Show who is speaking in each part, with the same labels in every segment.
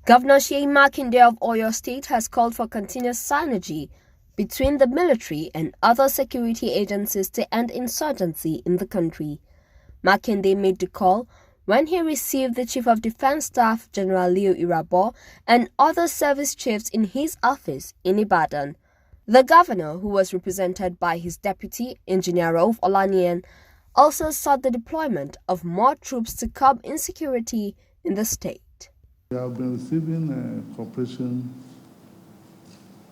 Speaker 1: Governor Seyi Makinde of Oyo State has called for continuous synergy between the military and other security agencies to end insurgency in the country. Makinde made the call when he received the Chief of Defense Staff, General Leo Irabor, and other service chiefs in his office in Ibadan. The governor, who was represented by his deputy, Engineer Rauf Olaniyan, also sought the deployment of more troops to curb insecurity in the state.
Speaker 2: We have been receiving cooperation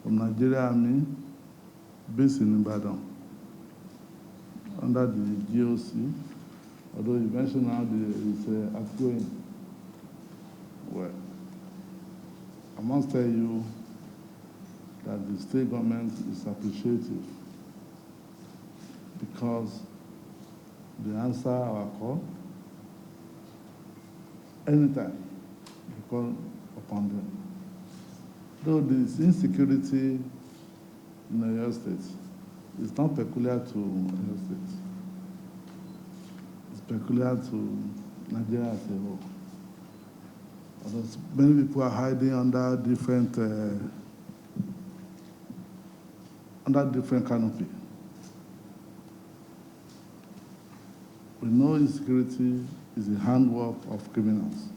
Speaker 2: from Nigeria Army based in Ibadan under the GOC, although you mentioned now it's outgoing. Well, I must tell you that the state government is appreciative because they answer our call anytime we call upon them. Though this insecurity in Oyo State is not peculiar to Oyo State, it's peculiar to Nigeria as a whole. Although many people are hiding under different canopy. We know insecurity is the handwork of criminals.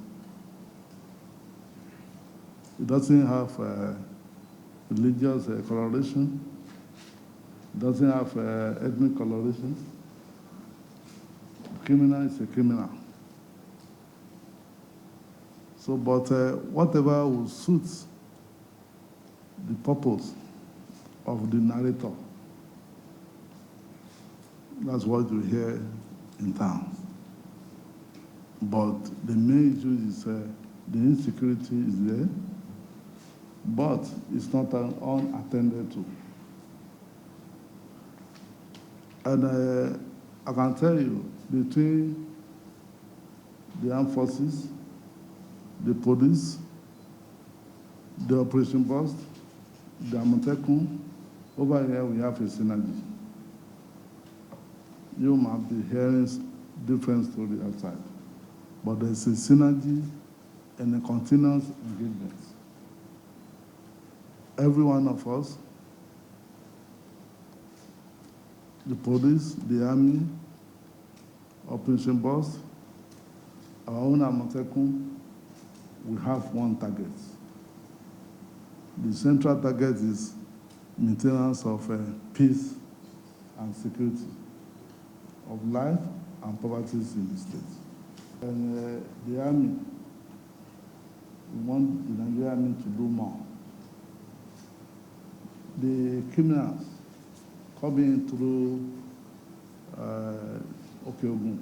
Speaker 2: It doesn't have religious coloration. It doesn't have ethnic coloration. A criminal is a criminal. So, but whatever will suit the purpose of the narrator, that's what you hear in town. But the main issue is the insecurity is there, but it's not unattended to. And I can tell you, between the armed forces, the police, the operation bust, the Amotekun, over here we have a synergy. You might be hearing different stories outside, but there's a synergy and a continuous engagement. Every one of us, the police, the army, operation boss, our own Amotekun, we have one target. The central target is maintenance of peace and security, of life and poverty in the state. And the army, we want the Nigerian army to do more. The criminals coming through Okeogun,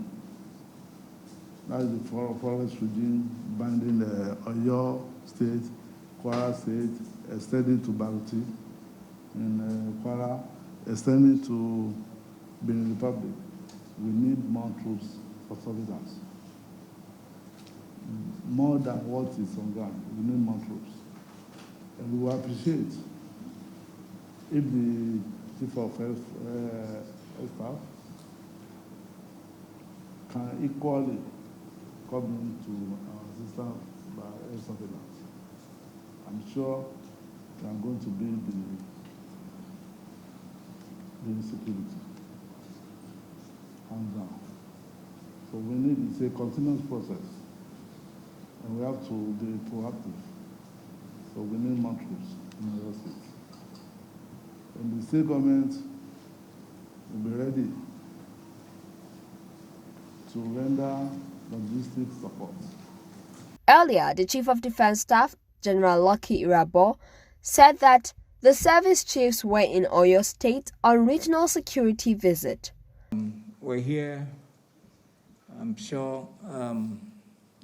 Speaker 2: that is the forest regime binding the Oyo State, Kwara State, extending to Baruti in Kwara, extending to Benin Republic. We need more troops for surveillance. More than what is on ground, we need more troops. And we will appreciate if the Chief of Staff can equally come into our assistance by air surveillance. I'm sure they are going to be the security hands down. So we need, it's a continuous process, and we have to be proactive. So we need more troops in our state. And the state government will be ready to render logistic support.
Speaker 1: Earlier, the Chief of Defense Staff, General Lucky Irabor, said that the service chiefs were in Oyo State on regional security visit.
Speaker 3: We're here. I'm sure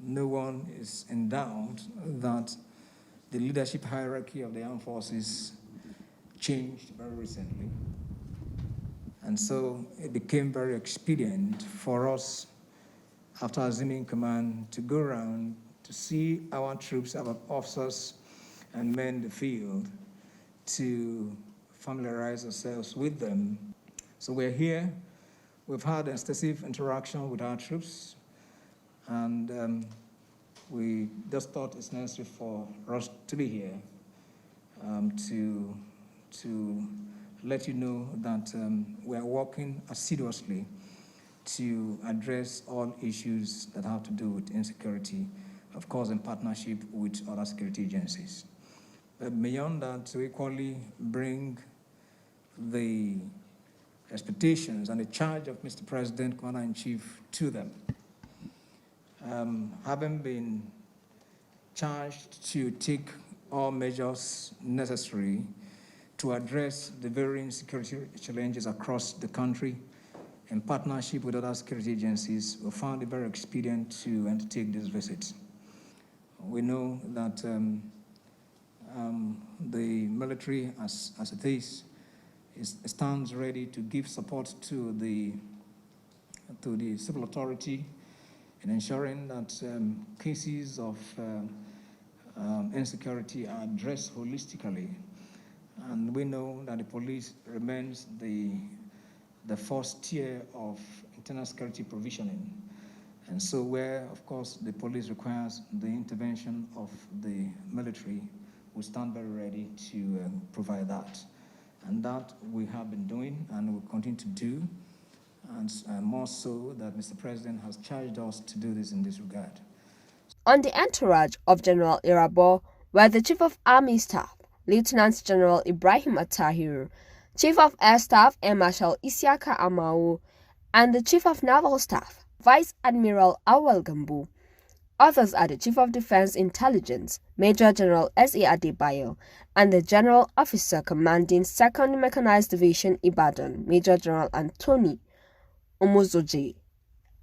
Speaker 3: no one is in doubt that the leadership hierarchy of the armed forces changed very recently. And so it became very expedient for us, after assuming command, to go around to see our troops, our officers and men in the field, to familiarize ourselves with them. So we're here. We've had extensive interaction with our troops, and we just thought it's necessary for us to be here to let you know that we are working assiduously to address all issues that have to do with insecurity, of course, in partnership with other security agencies. But beyond that, to equally bring the expectations and the charge of Mr. President, Commander-in-Chief, to them. Having been charged to take all measures necessary to address the varying security challenges across the country, in partnership with other security agencies, we found it very expedient to undertake this visit. We know that the military, as it is, stands ready to give support to the civil authority in ensuring that cases of insecurity are addressed holistically. And we know that the police remains the first tier of internal security provisioning. And so where, of course, the police requires the intervention of the military, we stand very ready to provide that. And that we have been doing and will continue to do, and more so that Mr. President has charged us to do this in this regard.
Speaker 1: On the entourage of General Irabo were the Chief of Army Staff, Lieutenant General Ibrahim Attahiru, Chief of Air Staff Air Marshal Isiaka Amau, and the Chief of Naval Staff, Vice Admiral Awal Gambu. Others are the Chief of Defense Intelligence, Major General S.A. Adebayo, and the General Officer Commanding 2nd Mechanized Division Ibadan, Major General Anthony Omozoje,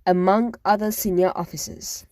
Speaker 1: among other senior officers.